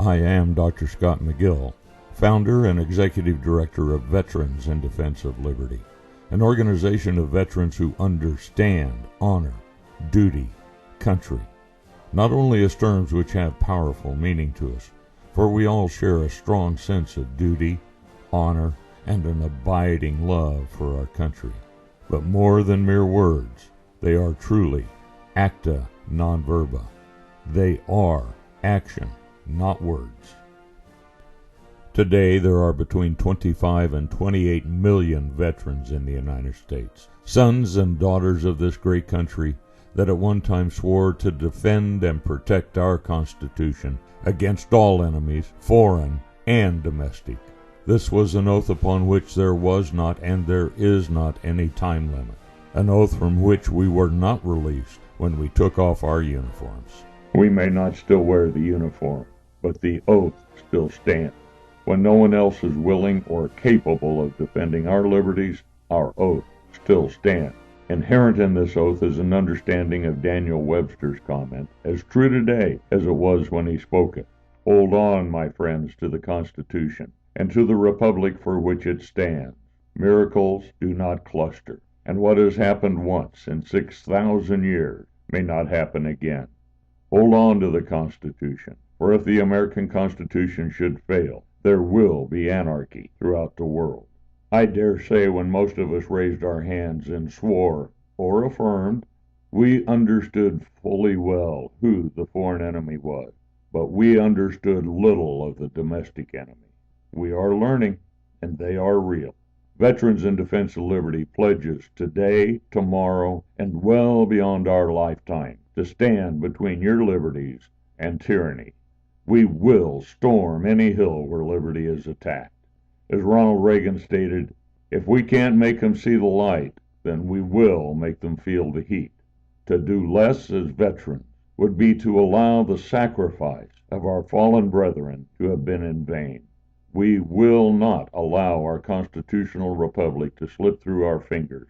I am Dr. Scott McGill, founder and executive director of Veterans in Defense of Liberty, an organization of veterans who understand honor, duty, country, not only as terms which have powerful meaning to us, for we all share a strong sense of duty, honor, and an abiding love for our country, but more than mere words, they are truly acta non verba. They are action, not words. Today, there are between 25 and 28 million veterans in the United States, sons and daughters of this great country that at one time swore to defend and protect our Constitution against all enemies, foreign and domestic. This was an oath upon which there was not and there is not any time limit, an oath from which we were not released when we took off our uniforms. We may not still wear the uniform, but the oath still stands. When no one else is willing or capable of defending our liberties, our oath still stands. Inherent in this oath is an understanding of Daniel Webster's comment, as true today as it was when he spoke it. Hold on, my friends, to the Constitution, and to the republic for which it stands. Miracles do not cluster, and what has happened once in 6,000 years may not happen again. Hold on to the Constitution, for if the American Constitution should fail, there will be anarchy throughout the world. I dare say when most of us raised our hands and swore, or affirmed, we understood fully well who the foreign enemy was, but we understood little of the domestic enemy. We are learning, and they are real. Veterans in Defense of Liberty pledges today, tomorrow, and well beyond our lifetime to stand between your liberties and tyranny. We will storm any hill where liberty is attacked. As Ronald Reagan stated, if we can't make them see the light, then we will make them feel the heat. To do less as veterans would be to allow the sacrifice of our fallen brethren to have been in vain. We will not allow our constitutional republic to slip through our fingers,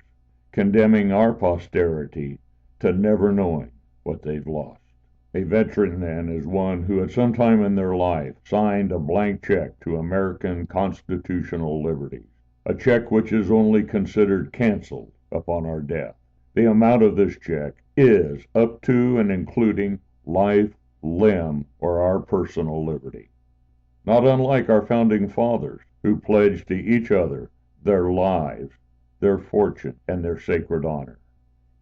condemning our posterity to never knowing what they've lost. A veteran, then, is one who at some time in their life signed a blank check to American constitutional liberties, a check which is only considered canceled upon our death. The amount of this check is up to and including life, limb, or our personal liberty. Not unlike our founding fathers, who pledged to each other their lives, their fortune, and their sacred honor.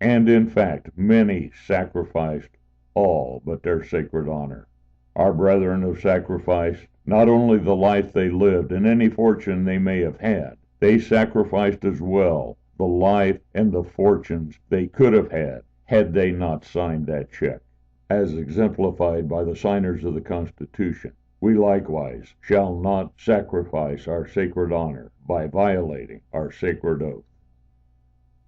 And in fact, many sacrificed all but their sacred honor. Our brethren have sacrificed not only the life they lived and any fortune they may have had, they sacrificed as well the life and the fortunes they could have had they not signed that check. As exemplified by the signers of the Constitution, we likewise shall not sacrifice our sacred honor by violating our sacred oath.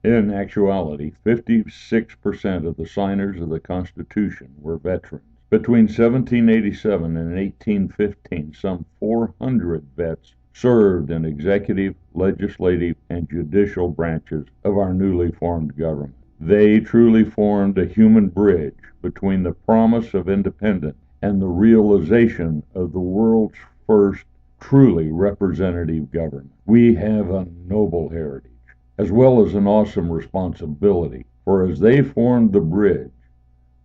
In actuality, 56% of the signers of the Constitution were veterans. Between 1787 and 1815, some 400 vets served in executive, legislative, and judicial branches of our newly formed government. They truly formed a human bridge between the promise of independence and the realization of the world's first truly representative government. We have a noble heritage, as well as an awesome responsibility, for as they formed the bridge,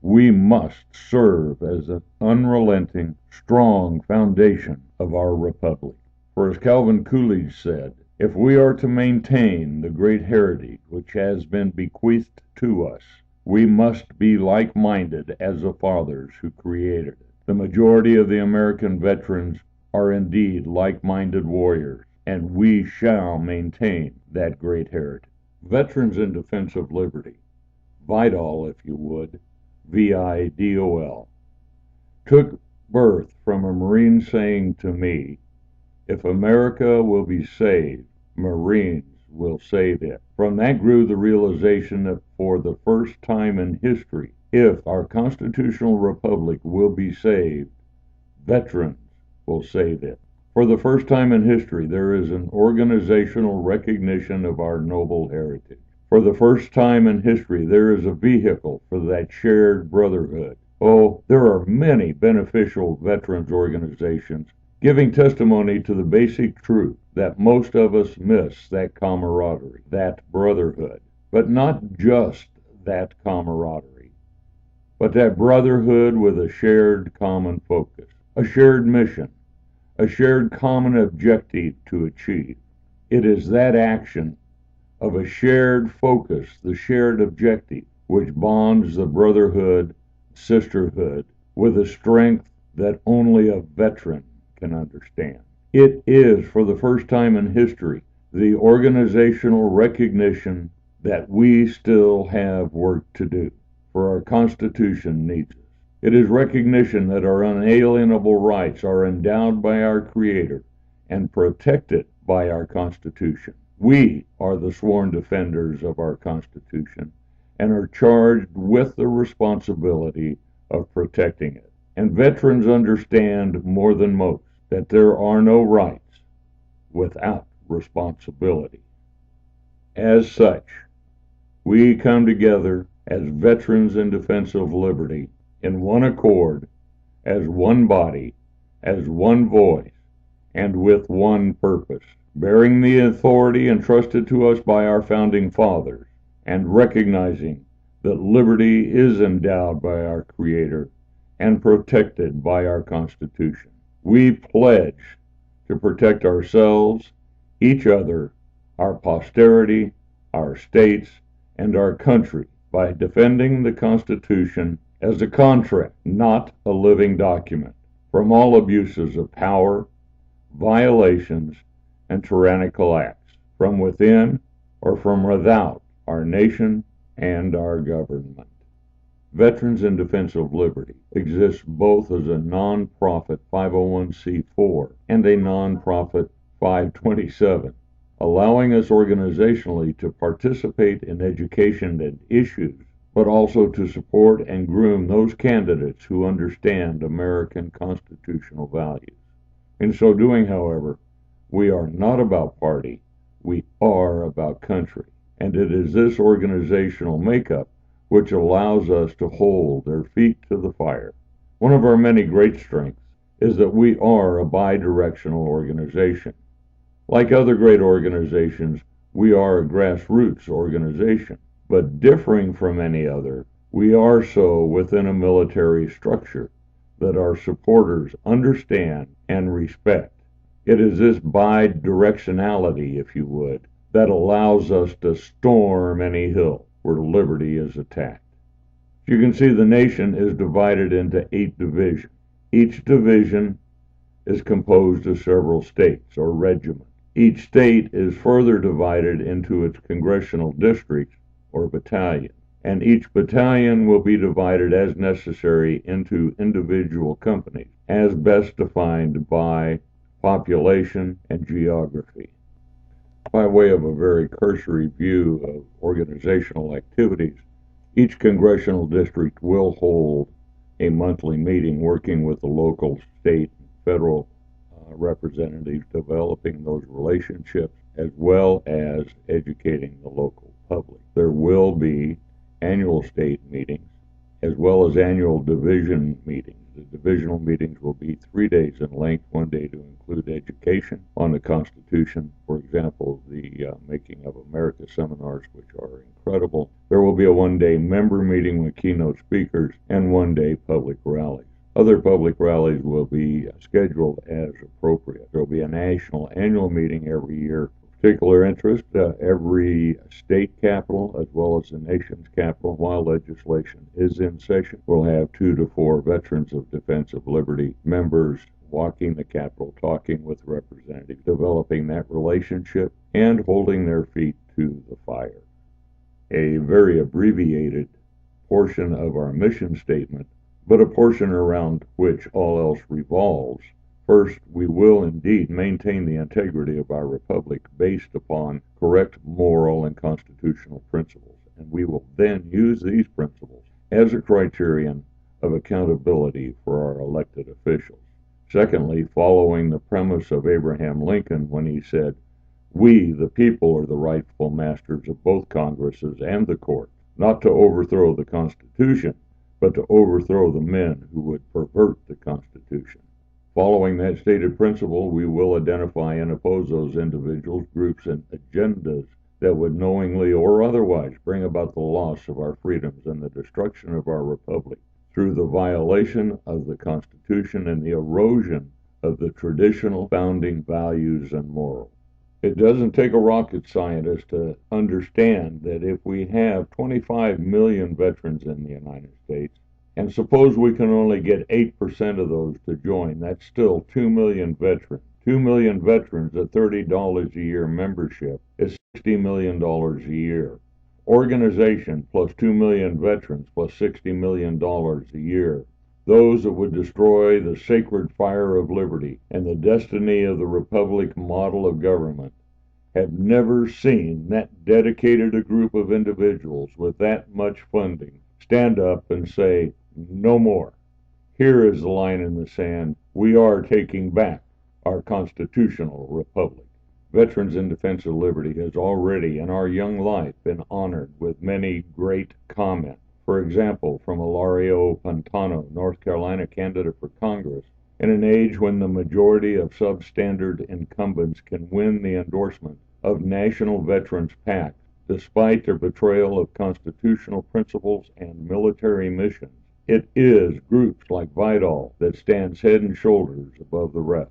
we must serve as an unrelenting, strong foundation of our republic. For as Calvin Coolidge said, if we are to maintain the great heritage which has been bequeathed to us, we must be like-minded as the fathers who created it. The majority of the American veterans are indeed like-minded warriors, and we shall maintain that great heritage. Veterans in Defense of Liberty, VIDOL, if you would, VIDOL, took birth from a Marine saying to me, if America will be saved, Marines will save it. From that grew the realization that for the first time in history, if our constitutional republic will be saved, veterans will save it. For the first time in history, there is an organizational recognition of our noble heritage. For the first time in history, there is a vehicle for that shared brotherhood Oh, there are many beneficial veterans organizations giving testimony to the basic truth that most of us miss, that camaraderie, that brotherhood. But not just that camaraderie, but that brotherhood with a shared common focus, a shared mission, a shared common objective to achieve. It is that action of a shared focus, the shared objective, which bonds the brotherhood, sisterhood, with a strength that only a veteran can understand. It is, for the first time in history, the organizational recognition that we still have work to do, for our Constitution needs us. It is recognition that our unalienable rights are endowed by our Creator and protected by our Constitution. We are the sworn defenders of our Constitution and are charged with the responsibility of protecting it. And veterans understand more than most that there are no rights without responsibility. As such, we come together as veterans in defense of liberty in one accord, as one body, as one voice, and with one purpose, bearing the authority entrusted to us by our founding fathers, and recognizing that liberty is endowed by our Creator and protected by our Constitution. We pledge to protect ourselves, each other, our posterity, our states, and our country by defending the Constitution as a contract, not a living document, from all abuses of power, violations, and tyrannical acts, from within or from without our nation and our government. Veterans in Defense of Liberty exists both as a non-profit 501c4 and a non-profit 527, allowing us organizationally to participate in education and issues, but also to support and groom those candidates who understand American constitutional values. In so doing, however, we are not about party, we are about country, and it is this organizational makeup which allows us to hold their feet to the fire. One of our many great strengths is that we are a bi-directional organization. Like other great organizations, we are a grassroots organization, but differing from any other, we are so within a military structure that our supporters understand and respect. It is this bi-directionality, if you would, that allows us to storm any hill where liberty is attacked. You can see the nation is divided into 8 divisions. Each division is composed of several states or regiments. Each state is further divided into its congressional districts or battalions, and each battalion will be divided as necessary into individual companies, as best defined by population and geography. By way of a very cursory view of organizational activities, each congressional district will hold a monthly meeting working with the local, state, and federal representatives, developing those relationships as well as educating the local public. There will be annual state meetings as well as annual division meetings. The divisional meetings will be 3 days in length, 1 day to include education on the Constitution. For example, the Making of America seminars, which are incredible. There will be a 1-day member meeting with keynote speakers and 1-day public rallies. Other public rallies will be scheduled as appropriate. There will be a national annual meeting every year. Particular interest, every state capital as well as the nation's capital, while legislation is in session, will have 2 to 4 veterans of defense of liberty members walking the Capitol, talking with representatives, developing that relationship, and holding their feet to the fire. A very abbreviated portion of our mission statement, but a portion around which all else revolves. First, we will indeed maintain the integrity of our republic based upon correct moral and constitutional principles, and we will then use these principles as a criterion of accountability for our elected officials. Secondly, following the premise of Abraham Lincoln when he said, "We, the people, are the rightful masters of both Congresses and the court," not to overthrow the Constitution, but to overthrow the men who would pervert the Constitution. Following that stated principle, we will identify and oppose those individuals, groups, and agendas that would knowingly or otherwise bring about the loss of our freedoms and the destruction of our republic through the violation of the Constitution and the erosion of the traditional founding values and morals. It doesn't take a rocket scientist to understand that if we have 25 million veterans in the United States, and suppose we can only get 8% of those to join, that's still 2 million veterans. 2 million veterans at $30 a year membership is $60 million a year. Organization plus 2 million veterans plus $60 million a year. Those that would destroy the sacred fire of liberty and the destiny of the republic model of government have never seen that dedicated a group of individuals with that much funding stand up and say, no more. Here is the line in the sand. We are taking back our constitutional republic. Veterans in Defense of Liberty has already in our young life been honored with many great comments. For example, from Ilario Pantano, North Carolina candidate for Congress, in an age when the majority of substandard incumbents can win the endorsement of National Veterans PAC, despite their betrayal of constitutional principles and military missions, it is groups like VIDOL that stands head and shoulders above the rest.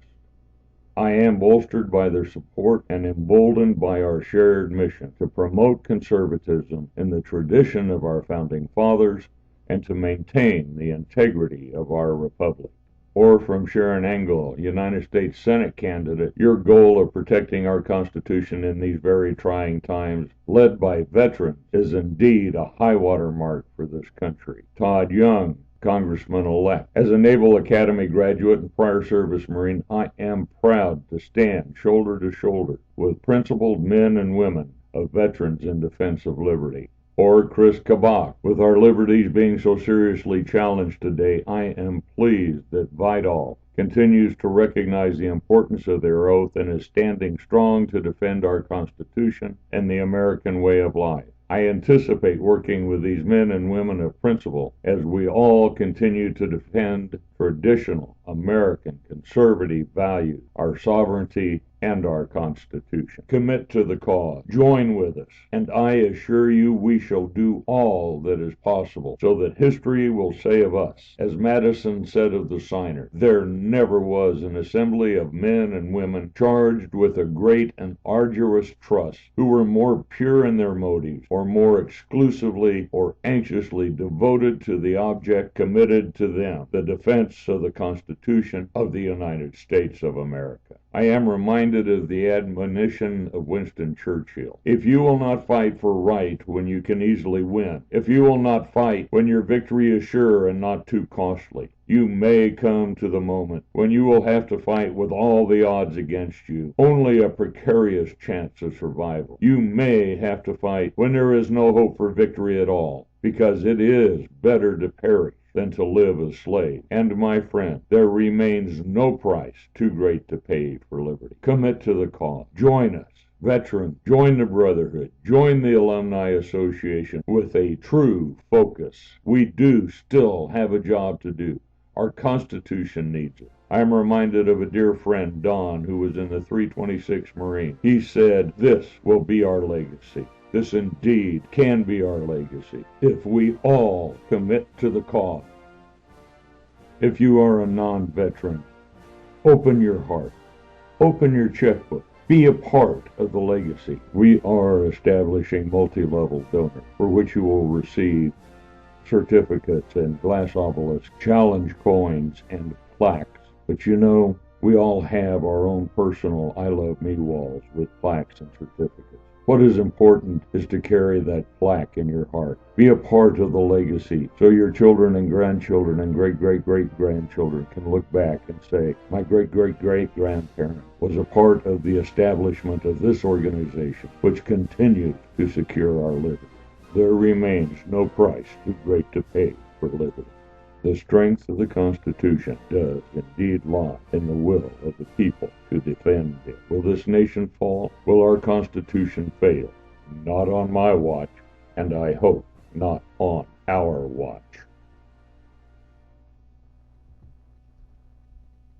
I am bolstered by their support and emboldened by our shared mission to promote conservatism in the tradition of our founding fathers and to maintain the integrity of our republic. Or from Sharon Angle, United States Senate candidate, your goal of protecting our Constitution in these very trying times, led by veterans, is indeed a high-water mark for this country. Todd Young, Congressman-elect. As a Naval Academy graduate and prior service Marine, I am proud to stand shoulder to shoulder with principled men and women of Veterans in Defense of Liberty. Or Chris Kabak, with our liberties being so seriously challenged today, I am pleased that VIDOL continues to recognize the importance of their oath and is standing strong to defend our Constitution and the American way of life. I anticipate working with these men and women of principle as we all continue to defend traditional American conservative values, our sovereignty, and our Constitution. Commit to the cause. Join with us, and I assure you we shall do all that is possible so that history will say of us, as Madison said of the signer, there never was an assembly of men and women charged with a great and arduous trust who were more pure in their motives or more exclusively or anxiously devoted to the object committed to them, the defense of the Constitution of the United States of America. I am reminded of the admonition of Winston Churchill. If you will not fight for right when you can easily win, if you will not fight when your victory is sure and not too costly, you may come to the moment when you will have to fight with all the odds against you, only a precarious chance of survival. You may have to fight when there is no hope for victory at all, because it is better to perish than to live a slave. And my friend, there remains no price too great to pay for liberty. Commit to the cause. Join us. Veterans, join the Brotherhood, join the Alumni Association with a true focus. We do still have a job to do. Our Constitution needs it. I am reminded of a dear friend, Don, who was in the 326th Marine. He said, this will be our legacy. This indeed can be our legacy if we all commit to the cause. If you are a non-veteran, open your heart, open your checkbook, be a part of the legacy. We are establishing multi-level donors for which you will receive certificates and glass obelisks, challenge coins, and plaques. But you know, we all have our own personal I Love Me walls with plaques and certificates. What is important is to carry that plaque in your heart. Be a part of the legacy so your children and grandchildren and great-great-great-grandchildren can look back and say, my great-great-great-grandparent was a part of the establishment of this organization, which continues to secure our liberty. There remains no price too great to pay for liberty. The strength of the Constitution does indeed lie in the will of the people to defend it. Will this nation fall? Will our Constitution fail? Not on my watch, and I hope not on our watch.